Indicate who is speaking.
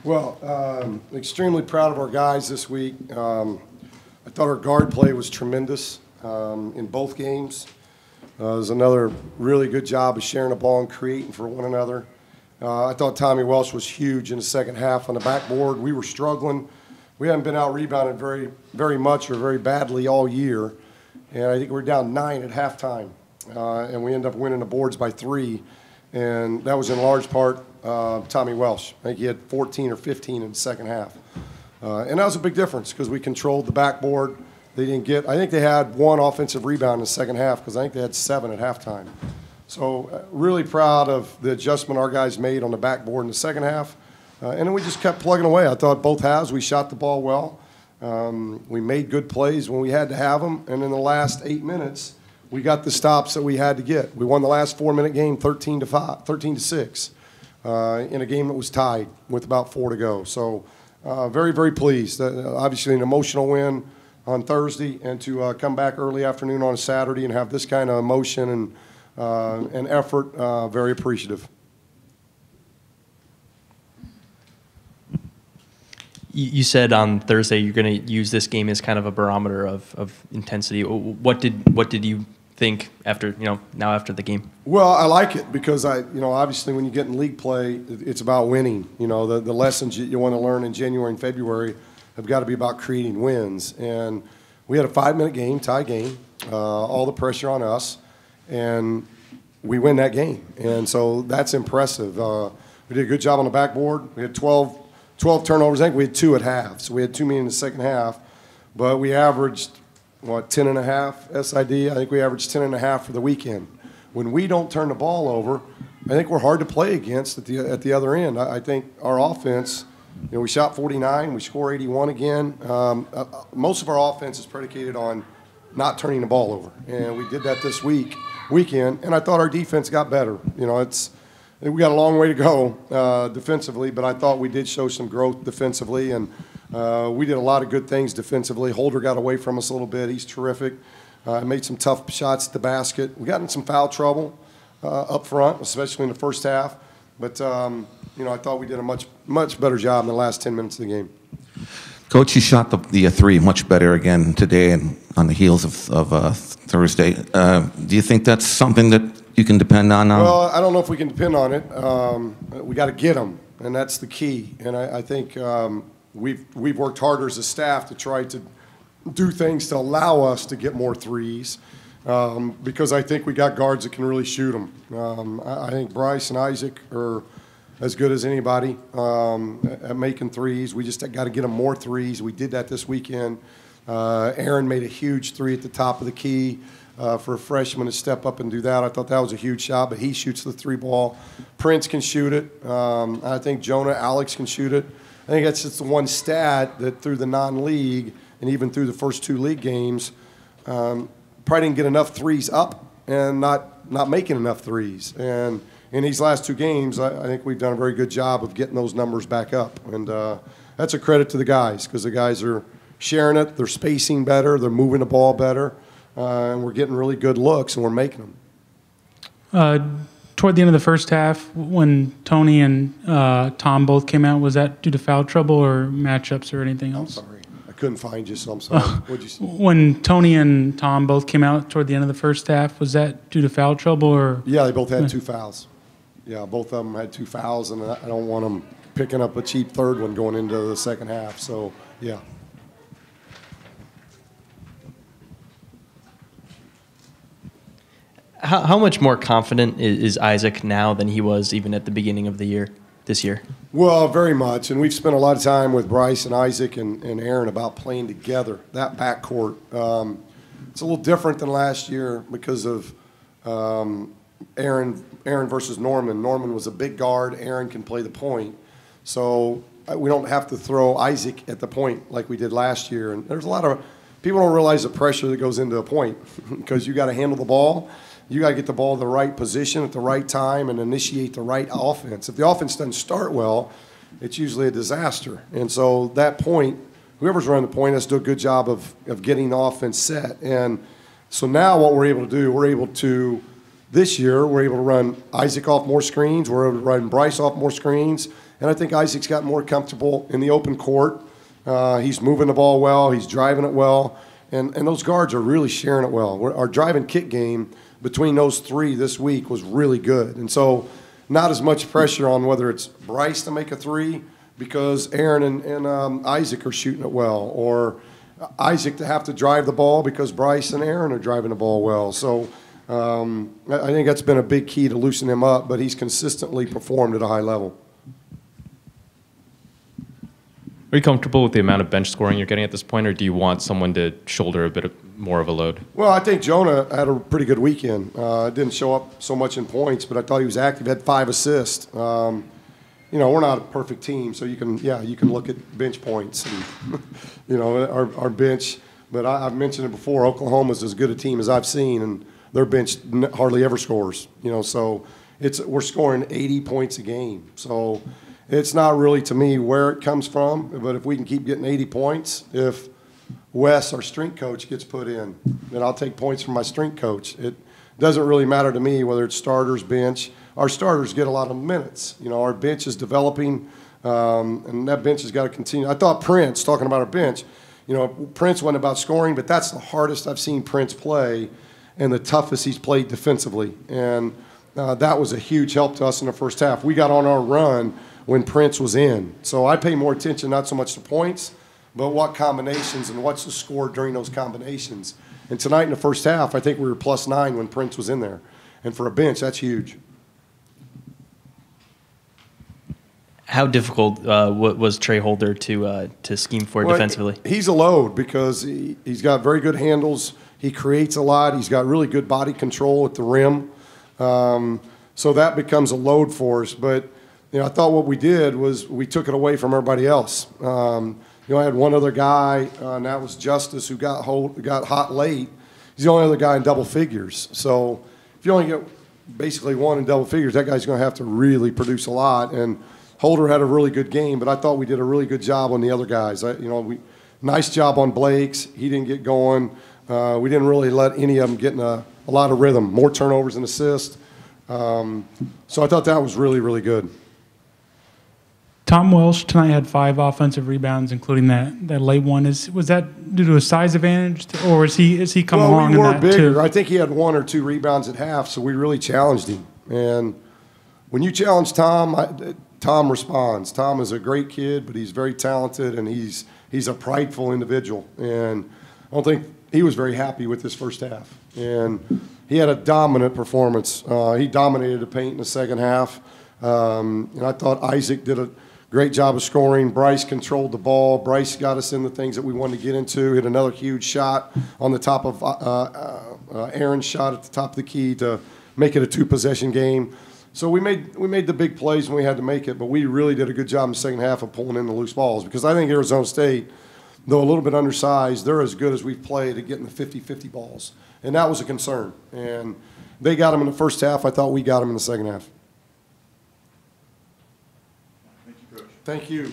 Speaker 1: Well, extremely proud of our guys this week. I thought our guard play was tremendous in both games. It was another really good job of sharing the ball and creating for one another. I thought Tommy Welsh was huge in the second half on the backboard. We were struggling. We haven't been out-rebounded very much or very badly all year. And I think we were down 9 at halftime. And we ended up winning the boards by 3. And that was in large part Tommy Welsh. I think he had 14 or 15 in the second half. And that was a big difference because we controlled the backboard. They didn't get – I think they had 1 offensive rebound in the second half because I think they had 7 at halftime. So really proud of the adjustment our guys made on the backboard in the second half. And then we just kept plugging away. I thought both halves we shot the ball well. We made good plays when we had to have them. And in the last 8 minutes, we got the stops that we had to get. We won the last 4-minute game 13-6 in a game that was tied with about 4 to go. So very, very pleased. Obviously an emotional win on Thursday, and to come back early afternoon on a Saturday and have this kind of emotion and effort, very appreciative.
Speaker 2: You said on Thursday you're going to use this game as kind of a barometer of intensity. What did you think after now after the game?
Speaker 1: Well, I like it because obviously when you get in league play, it's about winning. The lessons you want to learn in January and February have got to be about creating wins. And we had a 5-minute game, tie game, all the pressure on us, and we win that game. And so that's impressive. We did a good job on the backboard. We had 12 turnovers. I think we had 2 at half. So we had 2 in the second half. But we averaged, 10.5 SID? I think we averaged 10.5 for the weekend. When we don't turn the ball over, I think we're hard to play against at the other end. I think our offense, we shot 49, we score 81 again. Most of our offense is predicated on not turning the ball over. And we did that this weekend, and I thought our defense got better. We got a long way to go defensively, but I thought we did show some growth defensively, and we did a lot of good things defensively. Holder got away from us a little bit. He's terrific. Made some tough shots at the basket. We got in some foul trouble up front, especially in the first half. But, I thought we did a much better job in the last 10 minutes of the game.
Speaker 3: Coach, you shot the 3 much better again today and on the heels of Thursday. Do you think that's something that you can depend on now?
Speaker 1: Well, I don't know if we can depend on it. We got to get them, and that's the key. And I think we've worked harder as a staff to try to do things to allow us to get more threes because I think we got guards that can really shoot them. I think Bryce and Isaac are as good as anybody at making threes. We just got to get them more threes. We did that this weekend. Aaron made a huge 3 at the top of the key. For a freshman to step up and do that, I thought that was a huge shot, but he shoots the 3 ball. Prince can shoot it. I think Alex can shoot it. I think that's just the one stat that through the non-league and even through the first 2 league games, probably didn't get enough threes up and not making enough threes. And in these last 2 games, I think we've done a very good job of getting those numbers back up. And that's a credit to the guys because the guys are sharing it. They're spacing better. They're moving the ball better. And we're getting really good looks, and we're making them.
Speaker 4: Toward the end of the first half, when Tony and Tom both came out, was that due to foul trouble or matchups or anything else?
Speaker 1: I'm sorry. I couldn't find you, so I'm sorry. What'd you say?
Speaker 4: When Tony and Tom both came out toward the end of the first half, was that due to foul trouble or?
Speaker 1: Yeah, they both had 2 fouls. Yeah, both of them had 2 fouls, and I don't want them picking up a cheap third one going into the second half. So, yeah.
Speaker 2: How much more confident is Isaac now than he was even at the beginning of the year, this year?
Speaker 1: Well, very much. And we've spent a lot of time with Bryce and Isaac and Aaron about playing together, that backcourt. It's a little different than last year because of Aaron versus Norman. Norman was a big guard. Aaron can play the point. So we don't have to throw Isaac at the point like we did last year. And there's a lot of people don't realize the pressure that goes into a point because you got to handle the ball. You got to get the ball in the right position at the right time and initiate the right offense. If the offense doesn't start well, it's usually a disaster. And so that point, whoever's running the point has to do a good job of getting the offense set. And so now what we're able to do, This year, we're able to run Isaac off more screens. We're able to run Bryce off more screens. And I think Isaac's gotten more comfortable in the open court. He's moving the ball well. He's driving it well. And those guards are really sharing it well. Our drive and kick game between those three this week was really good. And so not as much pressure on whether it's Bryce to make a three because Aaron and Isaac are shooting it well, or Isaac to have to drive the ball because Bryce and Aaron are driving the ball well. So I think that's been a big key to loosen him up, but he's consistently performed at a high level.
Speaker 5: Are you comfortable with the amount of bench scoring you're getting at this point, or do you want someone to shoulder a bit more of a load?
Speaker 1: Well, I think Jonah had a pretty good weekend. Didn't show up so much in points, but I thought he was active. Had 5 assists. We're not a perfect team, so you can look at bench points and our bench. But I've mentioned it before. Oklahoma's as good a team as I've seen, and their bench hardly ever scores. So we're scoring 80 points a game. So it's not really, to me, where it comes from, but if we can keep getting 80 points, if Wes, our strength coach, gets put in, then I'll take points from my strength coach. It doesn't really matter to me whether it's starters, bench. Our starters get a lot of minutes. Our bench is developing, and that bench has got to continue. I thought Prince, talking about our bench, Prince wasn't about scoring, but that's the hardest I've seen Prince play and the toughest he's played defensively. And that was a huge help to us in the first half. We got on our run when Prince was in. So I pay more attention not so much to points, but what combinations and what's the score during those combinations. And tonight in the first half, I think we were +9 when Prince was in there. And for a bench, that's huge.
Speaker 2: How difficult was Trey Holder to scheme for defensively?
Speaker 1: He's a load because he's got very good handles. He creates a lot. He's got really good body control at the rim. So that becomes a load for us. But I thought what we did was we took it away from everybody else. I had one other guy, and that was Justice, who got hot late. He's the only other guy in double figures. So if you only get basically one in double figures, that guy's going to have to really produce a lot. And Holder had a really good game, but I thought we did a really good job on the other guys. Nice job on Blake's. He didn't get going. We didn't really let any of them get in a lot of rhythm. More turnovers and assists. So I thought that was really, really good.
Speaker 4: Tom Welsh tonight had 5 offensive rebounds, including that late one. Was that due to a size advantage, or is he coming along in that
Speaker 1: bigger.
Speaker 4: too?
Speaker 1: I think he had 1 or 2 rebounds at half, so we really challenged him. And when you challenge Tom, Tom responds. Tom is a great kid, but he's very talented, and he's a prideful individual. And I don't think he was very happy with this first half. And he had a dominant performance. He dominated the paint in the second half. And I thought Isaac did a great job of scoring. Bryce controlled the ball. Bryce got us in the things that we wanted to get into. Hit another huge shot on the top of Aaron's shot at the top of the key to make it a 2-possession game. So we made the big plays when we had to make it, but we really did a good job in the second half of pulling in the loose balls, because I think Arizona State, though a little bit undersized, they're as good as we've played at getting the 50-50 balls. And that was a concern. And they got them in the first half. I thought we got them in the second half.
Speaker 6: Thank you, Coach.
Speaker 1: Thank you.